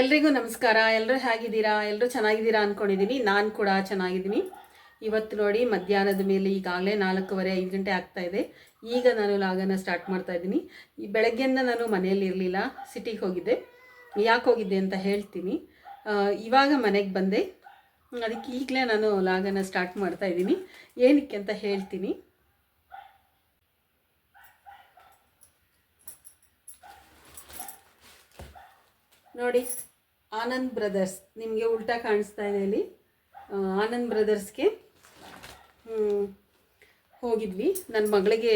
ಎಲ್ರಿಗೂ ನಮಸ್ಕಾರ. ಎಲ್ಲರೂ ಹೇಗಿದ್ದೀರಾ? ಎಲ್ಲರೂ ಚೆನ್ನಾಗಿದ್ದೀರಾ ಅಂದ್ಕೊಂಡಿದ್ದೀನಿ. ನಾನು ಕೂಡ ಚೆನ್ನಾಗಿದ್ದೀನಿ. ಇವತ್ತು ನೋಡಿ ಮಧ್ಯಾಹ್ನದ ಮೇಲೆ ಈಗಾಗಲೇ 4:15 5 ಗಂಟೆ ಆಗ್ತಾ ಇದೆ. ಈಗ ನಾನು ಲಾಗನ್ನು ಸ್ಟಾರ್ಟ್ ಮಾಡ್ತಾ ಇದ್ದೀನಿ. ಈ ಬೆಳಗ್ಗೆಯಿಂದ ನಾನು ಮನೆಯಲ್ಲಿ ಇರಲಿಲ್ಲ, ಸಿಟಿಗೆ ಹೋಗಿದ್ದೆ. ಯಾಕೆ ಹೋಗಿದ್ದೆ ಅಂತ ಹೇಳ್ತೀನಿ. ಇವಾಗ ಮನೆಗೆ ಬಂದೆ, ಅದಕ್ಕೆ ಈಗಲೇ ನಾನು ಲಾಗನ್ನು ಸ್ಟಾರ್ಟ್ ಮಾಡ್ತಾ ಇದ್ದೀನಿ. ಏನಕ್ಕೆ ಅಂತ ಹೇಳ್ತೀನಿ. ನೋಡಿ, ಆನಂದ್ ಬ್ರದರ್ಸ್ ನಿಮಗೆ ಉಲ್ಟಾ ಕಾಣಿಸ್ತಾ ಇದೆ ಇಲ್ಲಿ. ಆನಂದ್ ಬ್ರದರ್ಸ್ಗೆ ಹೋಗಿದ್ವಿ. ನನ್ನ ಮಗಳಿಗೆ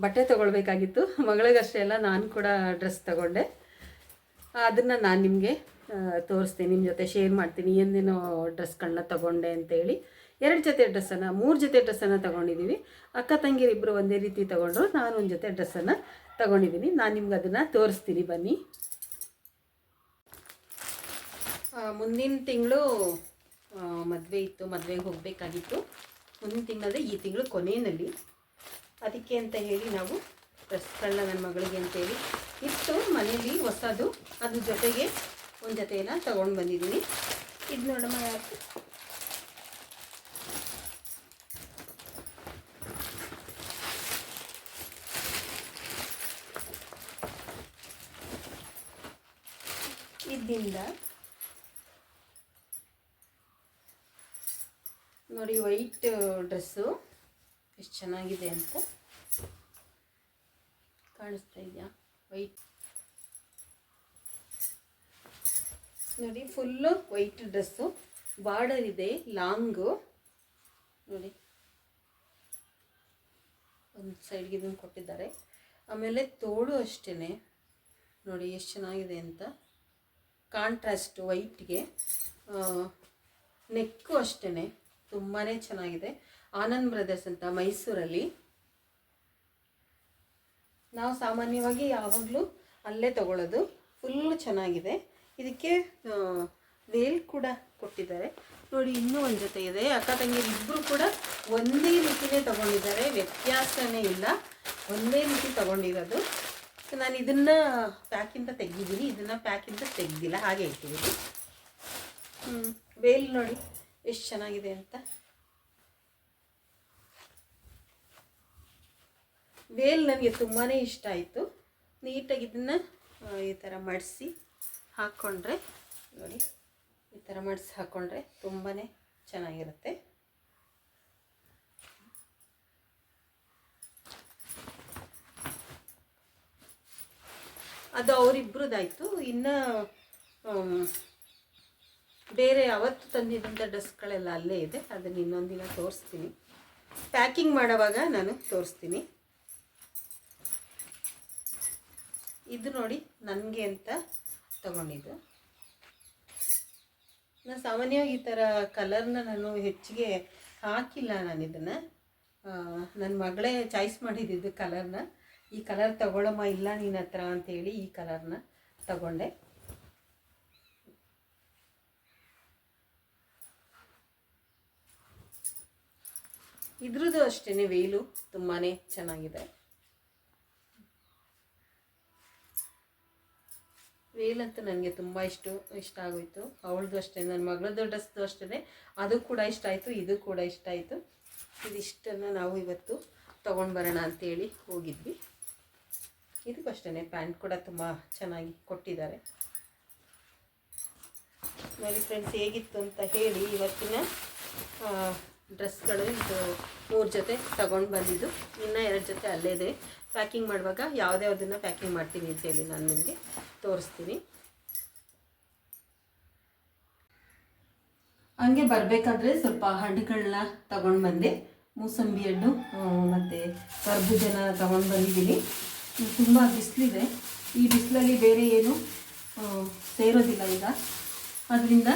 ಬಟ್ಟೆ ತೊಗೊಳ್ಬೇಕಾಗಿತ್ತು. ಮಗಳಿಗಷ್ಟೇ ಅಲ್ಲ, ನಾನು ಕೂಡ ಡ್ರೆಸ್ ತಗೊಂಡೆ. ಅದನ್ನು ನಾನು ನಿಮಗೆ ತೋರಿಸ್ತೀನಿ, ನಿಮ್ಮ ಜೊತೆ ಶೇರ್ ಮಾಡ್ತೀನಿ ಏನೇನೋ ಡ್ರೆಸ್ಗಳನ್ನ ತಗೊಂಡೆ ಅಂತೇಳಿ. 2 ಜೊತೆ ಡ್ರೆಸ್ಸನ್ನು 3 ಜೊತೆ ಡ್ರೆಸ್ಸನ್ನು ತೊಗೊಂಡಿದ್ದೀವಿ. ಅಕ್ಕ ತಂಗಿರಿಬ್ಬರು ಒಂದೇ ರೀತಿ ತೊಗೊಂಡ್ರು, ನಾನು ಒಂದು ಜೊತೆ ಡ್ರೆಸ್ಸನ್ನು ತೊಗೊಂಡಿದ್ದೀನಿ. ನಾನು ನಿಮ್ಗೆ ಅದನ್ನು ತೋರಿಸ್ತೀನಿ, ಬನ್ನಿ. ಮುಂದಿನ ತಿಂಗಳು ಮದುವೆ ಇತ್ತು, ಮದುವೆಗೆ ಹೋಗಬೇಕಾಗಿತ್ತು. ಮುಂದಿನ ತಿಂಗಳಂದರೆ ಈ ತಿಂಗಳು ಕೊನೆಯಲ್ಲಿ. ಅದಕ್ಕೆ ಅಂತ ಹೇಳಿ ನಾವು ಡ್ರೆಸ್ಗಳನ್ನ ನನ್ನ ಮಗಳಿಗೆ ಅಂತೇಳಿ ಇತ್ತು ಮನೇಲಿ ಹೊಸದು, ಅದ್ರ ಜೊತೆಗೆ ಒಂದು ಜೊತೆಯನ್ನು ತೊಗೊಂಡು ಬಂದಿದ್ದೀನಿ. ಇದು ನೋಡಮ್ಮ, ಯಾಕೆ ಇದರಿಂದ ನೋಡಿ, ವೈಟ್ ಡ್ರೆಸ್ಸು ಎಷ್ಟು ಚೆನ್ನಾಗಿದೆ ಅಂತ ಕಾಣಿಸ್ತಾ ಇದೆಯಾ? ವೈಟ್ ನೋಡಿ, ಫುಲ್ಲು ವೈಟ್ ಡ್ರೆಸ್ಸು, ಬಾರ್ಡರ್ ಇದೆ, ಲಾಂಗು ನೋಡಿ, ಒಂದು ಸೈಡ್ಗೆ ಇದನ್ನು ಕೊಟ್ಟಿದ್ದಾರೆ. ಆಮೇಲೆ ತೋಳು ಅಷ್ಟೇ ನೋಡಿ ಎಷ್ಟು ಚೆನ್ನಾಗಿದೆ ಅಂತ, ಕಾಂಟ್ರಾಸ್ಟ್ ವೈಟ್ಗೆ. ನೆಕ್ಕು ಅಷ್ಟೇ ತುಂಬಾ ಚೆನ್ನಾಗಿದೆ. ಆನಂದ್ ಬ್ರದರ್ಸ್ ಅಂತ ಮೈಸೂರಲ್ಲಿ. ನಾವು ಸಾಮಾನ್ಯವಾಗಿ ಯಾವಾಗಲೂ ಅಲ್ಲೇ ತಗೊಳ್ಳೋದು. ಫುಲ್ ಚೆನ್ನಾಗಿದೆ. ಇದಕ್ಕೆ ವೇಲ್ ಕೂಡ ಕೊಟ್ಟಿದ್ದಾರೆ ನೋಡಿ. ಇನ್ನೂ ಒಂದು ಜೊತೆ ಇದೆ. ಅಕ್ಕ ತಂಗಿಯರು ಇಬ್ಬರು ಕೂಡ ಒಂದೇ ರೀತಿಯೇ ತೊಗೊಂಡಿದ್ದಾರೆ, ವ್ಯತ್ಯಾಸನೇ ಇಲ್ಲ, ಒಂದೇ ರೀತಿ ತೊಗೊಂಡಿರೋದು. ನಾನು ಇದನ್ನು ಪ್ಯಾಕಿಂದ ತೆಗೆದಿದ್ದೀನಿ, ಇದನ್ನು ಪ್ಯಾಕಿಂದ ತೆಗೆದಿಲ್ಲ, ಹಾಗೆ ಇಟ್ಟಿದ್ದೀನಿ. ವೇಲ್ ನೋಡಿ ಎಷ್ಟು ಚೆನ್ನಾಗಿದೆ ಅಂತ. ವೇಲ್ ನನಗೆ ತುಂಬಾ ಇಷ್ಟ ಆಯಿತು. ನೀಟಾಗಿ ಇದನ್ನು ಈ ಥರ ಮಡಿಸಿ ಹಾಕ್ಕೊಂಡ್ರೆ ನೋಡಿ, ಈ ಥರ ಮಡಿಸಿ ಹಾಕ್ಕೊಂಡ್ರೆ ತುಂಬಾ ಚೆನ್ನಾಗಿರುತ್ತೆ. ಅದು ಅವರಿಬ್ಬರದಾಯಿತು. ಇನ್ನು ಬೇರೆ ಅವತ್ತು ತಂದಿದ್ದಂಥ ಡ್ರೆಸ್ಗಳೆಲ್ಲ ಅಲ್ಲೇ ಇದೆ, ಅದನ್ನು ಇನ್ನೊಂದಿನ ತೋರಿಸ್ತೀನಿ. ಪ್ಯಾಕಿಂಗ್ ಮಾಡೋವಾಗ ನಾನು ತೋರಿಸ್ತೀನಿ. ಇದು ನೋಡಿ, ನನಗೆ ಅಂತ ತಗೊಂಡಿದ್ದು. ನಾನು ಸಾಮಾನ್ಯವಾಗಿ ಈ ಥರ ಕಲರ್ನ ನಾನು ಹೆಚ್ಚಿಗೆ ಹಾಕಿಲ್ಲ. ನಾನು ಇದನ್ನು ನನ್ನ ಮಗಳೇ ಚಾಯ್ಸ್ ಮಾಡಿದ್ದು ಕಲರ್ನ. ಈ ಕಲರ್ ತಗೊಳ್ಳಮ್ಮ, ಇಲ್ಲ ನಿನ್ನ ಹತ್ರ ಅಂತೇಳಿ ಈ ಕಲರ್ನ ತಗೊಂಡೆ. ಇದ್ರದ್ದು ಅಷ್ಟೇ ವೇಲು ತುಂಬಾ ಚೆನ್ನಾಗಿದೆ. ವೇಲಂತೂ ನನಗೆ ತುಂಬ ಇಷ್ಟ ಆಗೋಯಿತು. ಅವಳದು ಅಷ್ಟೇ, ನನ್ನ ಮಗಳದ್ದು ಡ್ರೆಸ್ದು ಅಷ್ಟೇ, ಅದು ಕೂಡ ಇಷ್ಟ ಆಯಿತು, ಇದು ಕೂಡ ಇಷ್ಟ ಆಯಿತು. ಇದಿಷ್ಟನ್ನು ನಾವು ಇವತ್ತು ತೊಗೊಂಡು ಬರೋಣ ಅಂತೇಳಿ ಹೋಗಿದ್ವಿ. ಇದಕ್ಕೂ ಅಷ್ಟೇ ಪ್ಯಾಂಟ್ ಕೂಡ ತುಂಬ ಚೆನ್ನಾಗಿ ಕೊಟ್ಟಿದ್ದಾರೆ ನೋಡಿ. ಫ್ರೆಂಡ್ಸ್, ಹೇಗಿತ್ತು ಅಂತ ಹೇಳಿ. ಇವತ್ತಿನ ಡ್ರೆಸ್ಗಳು ಇದು 3 ಜೊತೆ ತಗೊಂಡು ಬಂದಿದ್ದು, ಇನ್ನೂ 2 ಜೊತೆ ಅಲ್ಲೇ ಇದೆ. ಪ್ಯಾಕಿಂಗ್ ಮಾಡುವಾಗ ಯಾವುದ್ಯಾವುದನ್ನು ಪ್ಯಾಕಿಂಗ್ ಮಾಡ್ತೀನಿ ಅಂತೇಳಿ ನಾನು ನಿಮಗೆ ತೋರಿಸ್ತೀನಿ. ಹಂಗೆ ಬರಬೇಕಾದ್ರೆ ಸ್ವಲ್ಪ ಹಣ್ಣುಗಳನ್ನ ತಗೊಂಡು ಬಂದೆ. ಮೂಸಂಬಿ ಹಣ್ಣು ಮತ್ತು ಕರ್ಬೂಜನ ತಗೊಂಡು ಬಂದಿದ್ದೀನಿ. ತುಂಬ ಬಿಸಿಲಿದೆ, ಈ ಬಿಸಿಲಲ್ಲಿ ಬೇರೆ ಏನು ಸೇರೋದಿಲ್ಲ ಈಗ, ಅದರಿಂದ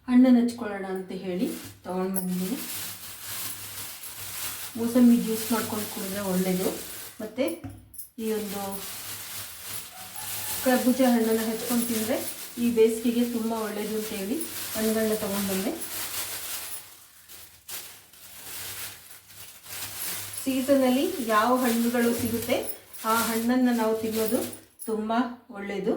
ಹಣ್ಣನ್ನು ಹಚ್ಕೊಳ್ಳೋಣ ಅಂತ ಹೇಳಿ ತೊಗೊಂಡು ಬಂದಿದ್ದೀನಿ. ಮೂಸಂಬಿ ಜ್ಯೂಸ್ ಮಾಡ್ಕೊಂಡು ಕುಡಿದ್ರೆ ಒಳ್ಳೆಯದು. ಮತ್ತು ಈ ಒಂದು ಕರ್ಬೂಜ ಹಣ್ಣನ್ನು ಹಚ್ಕೊಂಡು ತಿಂದರೆ ಈ ಬೇಸಿಗೆಗೆ ತುಂಬ ಒಳ್ಳೆಯದು ಅಂತೇಳಿ ಹಣ್ಣುಗಳನ್ನ ತೊಗೊಂಡು ಬಂದೆ. ಸೀಸನಲ್ಲಿ ಯಾವ ಹಣ್ಣುಗಳು ಸಿಗುತ್ತೆ ಆ ಹಣ್ಣನ್ನು ನಾವು ತಿನ್ನೋದು ತುಂಬ ಒಳ್ಳೆಯದು.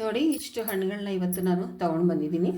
ನೋಡಿ ಇಷ್ಟು ಹಣ್ಣುಗಳನ್ನ ಇವತ್ತು ನಾನು ತಗೊಂಡು ಬಂದಿದ್ದೀನಿ.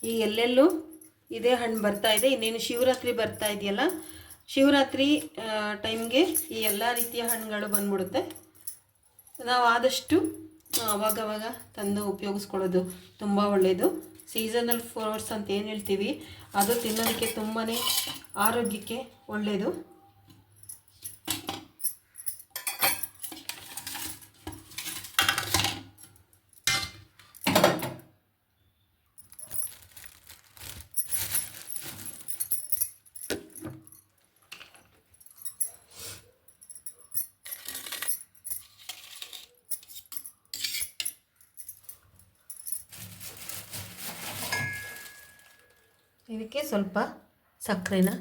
ಈ ಎಲ್ಲೆಲ್ಲೂ ಇದೇ ಹಣ್ಣು ಬರ್ತಾ ಇದೆ. ಇನ್ನೇನು ಶಿವರಾತ್ರಿ ಬರ್ತಾ ಇದೆಯಲ್ಲ, ಶಿವರಾತ್ರಿ ಟೈಮ್ಗೆ ಈ ಎಲ್ಲ ರೀತಿಯ ಹಣ್ಣುಗಳು ಬಂದ್ಬಿಡುತ್ತೆ. ನಾವು ಆದಷ್ಟು ಅವಾಗವಾಗ ತಂದು ಉಪಯೋಗಿಸ್ಕೊಳ್ಳೋದು ತುಂಬ ಒಳ್ಳೆಯದು. ಸೀಸನಲ್ ಫ್ರೂಟ್ಸ್ ಅಂತ ಏನು ಹೇಳ್ತೀವಿ, ಅದು ತಿನ್ನೋದಕ್ಕೆ ತುಂಬಾ ಆರೋಗ್ಯಕ್ಕೆ ಒಳ್ಳೆಯದು. ಇದಕ್ಕೆ ಸ್ವಲ್ಪ ಸಕ್ಕರೆನ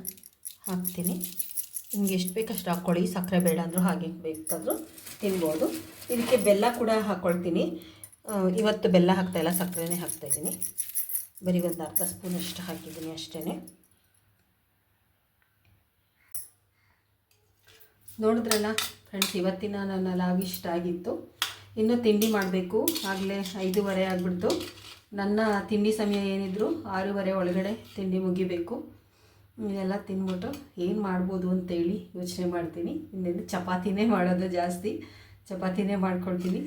ಹಾಕ್ತೀನಿ. ನಿಮ್ಗೆ ಎಷ್ಟು ಬೇಕು ಅಷ್ಟು ಹಾಕ್ಕೊಳ್ಳಿ. ಸಕ್ಕರೆ ಬೇಡ ಅಂದರೂ ಹಾಗೆ ಬೇಕಾದರೂ ತಿನ್ಬೋದು. ಇದಕ್ಕೆ ಬೆಲ್ಲ ಕೂಡ ಹಾಕ್ಕೊಳ್ತೀನಿ. ಇವತ್ತು ಬೆಲ್ಲ ಹಾಕ್ತಾಯಿಲ್ಲ, ಸಕ್ಕರೆನೇ ಹಾಕ್ತಾಯಿದ್ದೀನಿ. ಬರೀ ಒಂದು ಅರ್ಧ ಸ್ಪೂನಷ್ಟು ಹಾಕಿದ್ದೀನಿ ಅಷ್ಟೇ. ನೋಡಿದ್ರಲ್ಲ ಫ್ರೆಂಡ್ಸ್, ಇವತ್ತಿನ ನನ್ನ ಲಾಗ್ ಇಷ್ಟ ಆಗಿತ್ತು. ಇನ್ನೂ ತಿಂಡಿ ಮಾಡಬೇಕು. ಆಗಲೇ 5:30 ಆಗಿಬಿಡ್ತು. ನನ್ನ ತಿಂಡಿ ಸಮಯ ಏನಿದ್ರು 6:30 ಒಳಗಡೆ ತಿಂಡಿ ಮುಗಿಬೇಕು. ಇದೆಲ್ಲ ತಿಂದ್ಬಿಟ್ಟು ಏನು ಮಾಡ್ಬೋದು ಅಂತೇಳಿ ಯೋಚನೆ ಮಾಡ್ತೀನಿ. ಇನ್ನೇನು ಚಪಾತಿನೇ ಮಾಡೋದು ಜಾಸ್ತಿ, ಚಪಾತಿನೇ ಮಾಡ್ಕೊಳ್ತೀನಿ.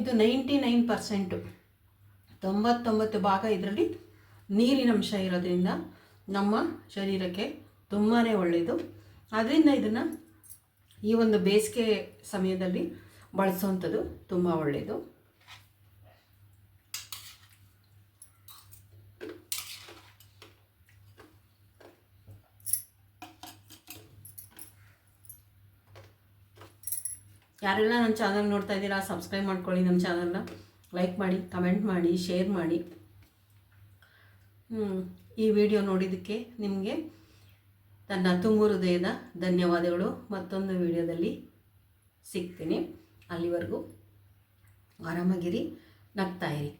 ಇದು 99%, 99 ಭಾಗ ಇದರಲ್ಲಿ ನೀರಿನಂಶ ಇರೋದ್ರಿಂದ ನಮ್ಮ ಶರೀರಕ್ಕೆ ತುಂಬಾ ಒಳ್ಳೆಯದು. ಆದ್ದರಿಂದ ಇದನ್ನು ಈ ಒಂದು ಬೇಸಿಗೆ ಸಮಯದಲ್ಲಿ ಬಳಸುವಂಥದ್ದು ತುಂಬ ಒಳ್ಳೆಯದು. ಯಾರೆಲ್ಲ ನನ್ನ ಚಾನಲ್ ನೋಡ್ತಾ ಇದ್ದೀರಾ, ಸಬ್ಸ್ಕ್ರೈಬ್ ಮಾಡ್ಕೊಳ್ಳಿ. ನಮ್ಮ ಚಾನಲ್ನ ಲೈಕ್ ಮಾಡಿ, ಕಮೆಂಟ್ ಮಾಡಿ, ಶೇರ್ ಮಾಡಿ. ಈ ವಿಡಿಯೋ ನೋಡಿದ್ದಕ್ಕೆ ನಿಮಗೆ ನನ್ನ ತುಂಬ ಹೃದಯದ ಧನ್ಯವಾದಗಳು. ಮತ್ತೊಂದು ವಿಡಿಯೋದಲ್ಲಿ ಸಿಗ್ತೀನಿ. ಅಲ್ಲಿವರೆಗೂ ಆರಾಮಾಗಿರಿ, ನಗ್ತಾಯಿರಿ.